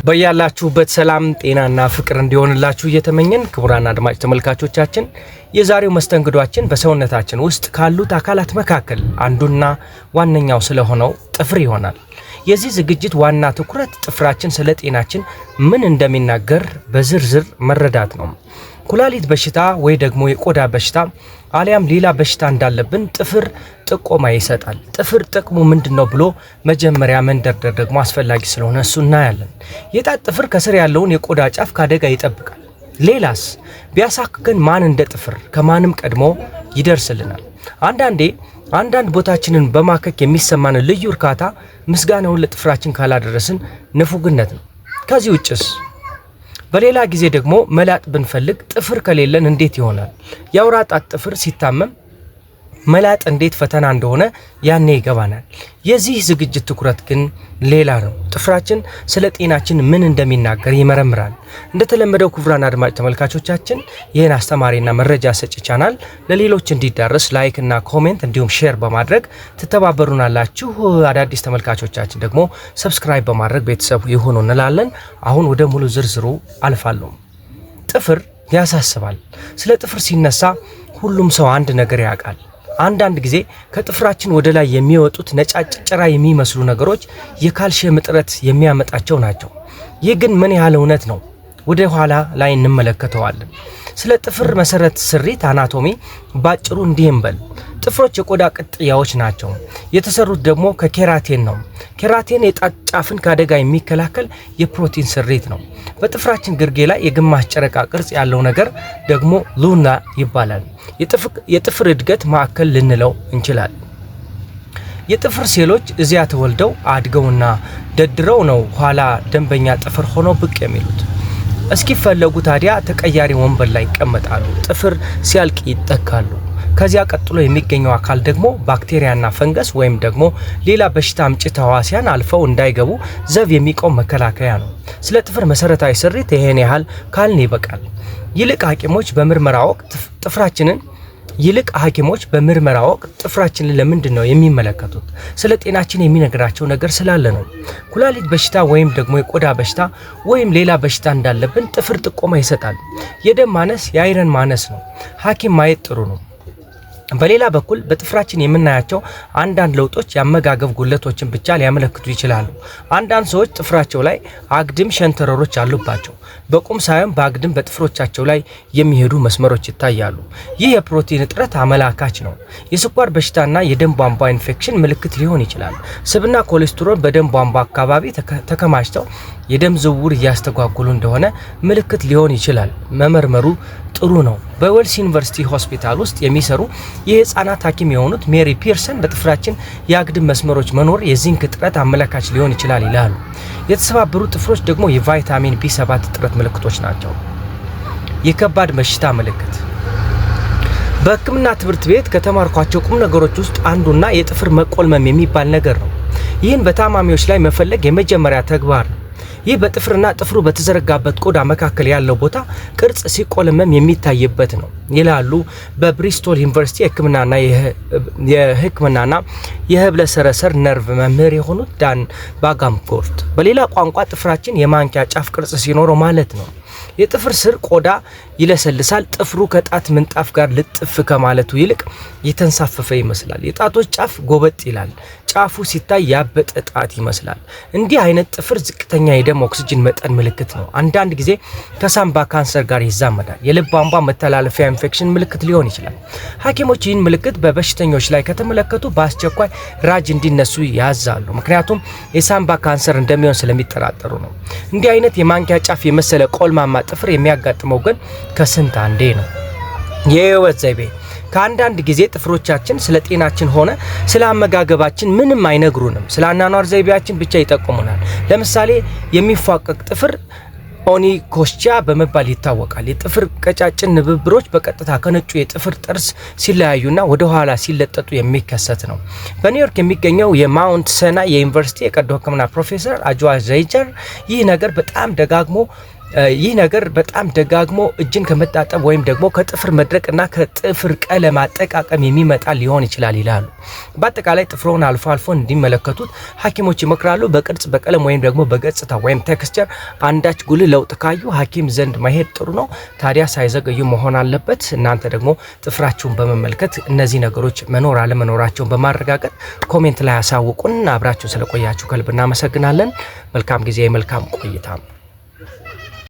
በያላችሁበት ሰላም ጤናና ፍቅር እንዲሆንላችሁ እየተመኘን ክቡራን አድማጭ ተመልካቾቻችን የዛሬው መስተንግዷችን በሰውነታችን ውስጥ ካሉት አካላት መካከል አንዱና ዋነኛው ስለሆነው ጥፍር ይሆናል። የዚህ ዝግጅት ዋና ትኩረት ጥፍራችን ስለ ጤናችን ምን እንደሚናገር በዝርዝር መረዳት ነው። ኩላሊት በሽታ ወይ ደግሞ የቆዳ በሽታ አሊያም ሌላ በሽታ እንዳለብን ጥፍር ጥቆማ ይሰጣል። ጥፍር ጥቅሙ ምንድነው ብሎ መጀመሪያ መንደርደር ደግሞ አስፈላጊ ስለሆነ እሱ እናያለን። የጣት ጥፍር ከስር ያለውን የቆዳ ጫፍ ከአደጋ ይጠብቃል። ሌላስ ቢያሳክከን ማን እንደ ጥፍር ከማንም ቀድሞ ይደርስልናል። አንዳንድ ቦታችንን በማከክ የሚሰማን ልዩ እርካታ ምስጋናውን ለጥፍራችን ካላደረስን ንፉግነት ነው። ከዚህ ውጭስ በሌላ ጊዜ ደግሞ መላጥ ብንፈልግ ጥፍር ከሌለን እንዴት ይሆናል? የአውራ ጣት ጥፍር ሲታመም መላጥ እንዴት ፈተና እንደሆነ ያኔ ይገባናል። የዚህ ዝግጅት ትኩረት ግን ሌላ ነው። ጥፍራችን ስለ ጤናችን ምን እንደሚናገር ይመረምራል። እንደተለመደው ክቡራን አድማጭ ተመልካቾቻችን ይህን አስተማሪና መረጃ ሰጪ ቻናል ለሌሎች እንዲዳረስ ላይክ እና ኮሜንት እንዲሁም ሼር በማድረግ ትተባበሩናላችሁ። አዳዲስ ተመልካቾቻችን ደግሞ ሰብስክራይብ በማድረግ ቤተሰብ ይሁኑ እንላለን። አሁን ወደ ሙሉ ዝርዝሩ አልፋለሁ። ጥፍር ያሳስባል። ስለ ጥፍር ሲነሳ ሁሉም ሰው አንድ ነገር ያውቃል። አንዳንድ ጊዜ ከጥፍራችን ወደ ላይ የሚወጡት ነጫጭ ጭራ የሚመስሉ ነገሮች የካልሽየም እጥረት የሚያመጣቸው ናቸው። ይህ ግን ምን ያህል እውነት ነው? ወደ ኋላ ላይ እንመለከተዋለን። ስለ ጥፍር መሰረት ስሪት አናቶሚ ባጭሩ እንዲህ እንበል። ጥፍሮች የቆዳ ቅጥያዎች ናቸው። የተሰሩት ደግሞ ከኬራቲን ነው። ኬራቲን የጣት ጫፍን ከአደጋ የሚከላከል የፕሮቲን ስሪት ነው። በጥፍራችን ግርጌ ላይ የግማሽ ጨረቃ ቅርጽ ያለው ነገር ደግሞ ሉና ይባላል። የጥፍር እድገት ማዕከል ልንለው እንችላለን። የጥፍር ሴሎች እዚያ ተወልደው አድገውና ደድረው ነው ኋላ ደንበኛ ጥፍር ሆነው ብቅ የሚሉት። እስኪፈለጉ ታዲያ ተቀያሪ ወንበር ላይ ይቀመጣሉ። ጥፍር ሲያልቅ ይጠካሉ። ከዚያ ቀጥሎ የሚገኘው አካል ደግሞ ባክቴሪያና ፈንገስ ወይም ደግሞ ሌላ በሽታ አምጪ ተህዋሲያን አልፈው እንዳይገቡ ዘብ የሚቆም መከላከያ ነው። ስለ ጥፍር መሰረታዊ ስሪት ይሄን ያህል ካልን ይበቃል። ይልቅ ሐኪሞች በምርመራ ወቅት ጥፍራችንን ለምንድን ነው የሚመለከቱት? ስለ ጤናችን የሚነግራቸው ነገር ስላለ ነው። ኩላሊት በሽታ ወይም ደግሞ የቆዳ በሽታ ወይም ሌላ በሽታ እንዳለብን ጥፍር ጥቆማ ይሰጣል። የደም ማነስ የአይረን ማነስ ነው። ሐኪም ማየት ጥሩ ነው። በሌላ በኩል በጥፍራችን የምናያቸው አንዳንድ ለውጦች የአመጋገብ ጉድለቶችን ብቻ ሊያመለክቱ ይችላሉ። አንዳንድ ሰዎች ጥፍራቸው ላይ አግድም ሸንተረሮች አሉባቸው። በቁም ሳይሆን በአግድም በጥፍሮቻቸው ላይ የሚሄዱ መስመሮች ይታያሉ። ይህ የፕሮቲን እጥረት አመላካች ነው። የስኳር በሽታና የደም ቧንቧ ኢንፌክሽን ምልክት ሊሆን ይችላል። ስብና ኮሌስትሮል በደም ቧንቧ አካባቢ ተከማችተው የደም ዝውውር እያስተጓጉሉ እንደሆነ ምልክት ሊሆን ይችላል። መመርመሩ ጥሩ ነው። በዌልስ ዩኒቨርሲቲ ሆስፒታል ውስጥ የሚሰሩ የህፃናት ሐኪም የሆኑት ሜሪ ፒርሰን በጥፍራችን የአግድም መስመሮች መኖር የዚንክ እጥረት አመላካች ሊሆን ይችላል ይላሉ። የተሰባበሩ ጥፍሮች ደግሞ የቫይታሚን ቢ7 እጥረት ምልክቶች ናቸው። የከባድ በሽታ ምልክት በሕክምና ትምህርት ቤት ከተማርኳቸው ቁም ነገሮች ውስጥ አንዱና የጥፍር መቆልመም የሚባል ነገር ነው። ይህን በታማሚዎች ላይ መፈለግ የመጀመሪያ ተግባር ነው። ይህ በጥፍርና ጥፍሩ በተዘረጋበት ቆዳ መካከል ያለው ቦታ ቅርጽ ሲቆለመም የሚታይበት ነው ይላሉ በብሪስቶል ዩኒቨርሲቲ የሕክምናና የህብለ ሰረሰር ነርቭ መምህር የሆኑት ዳን ባጋምጎርት። በሌላ ቋንቋ ጥፍራችን የማንኪያ ጫፍ ቅርጽ ሲኖረው ማለት ነው። የጥፍር ስር ቆዳ ይለሰልሳል። ጥፍሩ ከጣት ምንጣፍ ጋር ልጥፍ ከማለቱ ይልቅ የተንሳፈፈ ይመስላል። የጣቶች ጫፍ ጎበጥ ይላል። ጫፉ ሲታይ ያበጠ ጣት ይመስላል። እንዲህ አይነት ጥፍር ዝቅተኛ የደም ኦክሲጅን መጠን ምልክት ነው። አንዳንድ ጊዜ ከሳምባ ካንሰር ጋር ይዛመዳል። የልብ ቧንቧ መተላለፊያ ኢንፌክሽን ምልክት ሊሆን ይችላል። ሐኪሞች ይህን ምልክት በበሽተኞች ላይ ከተመለከቱ በአስቸኳይ ራጅ እንዲነሱ ያዛሉ። ምክንያቱም የሳምባ ካንሰር እንደሚሆን ስለሚጠራጠሩ ነው። እንዲህ አይነት የማንኪያ ጫፍ የመሰለ ቆልማማ ጥፍር የሚያጋጥመው ግን ከስንት አንዴ ነው። የህይወት ዘይቤ ከአንዳንድ ጊዜ ጥፍሮቻችን ስለ ጤናችን ሆነ ስለ አመጋገባችን ምንም አይነግሩንም። ስለ አኗኗር ዘይቤያችን ብቻ ይጠቁሙናል። ለምሳሌ የሚፏቀቅ ጥፍር ኦኒኮስቻ በመባል ይታወቃል። የጥፍር ቀጫጭን ንብብሮች በቀጥታ ከነጩ የጥፍር ጥርስ ሲለያዩና ወደ ኋላ ሲለጠጡ የሚከሰት ነው። በኒውዮርክ የሚገኘው የማውንት ሰናይ የዩኒቨርሲቲ የቀዶ ሕክምና ፕሮፌሰር አጆዋ ዘይጀር ይህ ነገር በጣም ደጋግሞ ይህ ነገር በጣም ደጋግሞ እጅን ከመጣጠብ ወይም ደግሞ ከጥፍር መድረቅና ከጥፍር ቀለም አጠቃቀም የሚመጣ ሊሆን ይችላል ይላሉ። በአጠቃላይ ጥፍሮን አልፎ አልፎ እንዲመለከቱት ሐኪሞች ይመክራሉ። በቅርጽ በቀለም ወይም ደግሞ በገጽታ ወይም ቴክስቸር አንዳች ጉልህ ለውጥ ካዩ ሐኪም ዘንድ መሄድ ጥሩ ነው። ታዲያ ሳይዘገዩ መሆን አለበት። እናንተ ደግሞ ጥፍራችሁን በመመልከት እነዚህ ነገሮች መኖር አለመኖራቸውን በማረጋገጥ ኮሜንት ላይ አሳውቁን። አብራችሁን ስለቆያችሁ ከልብ እናመሰግናለን። መልካም ጊዜ፣ መልካም ቆይታ።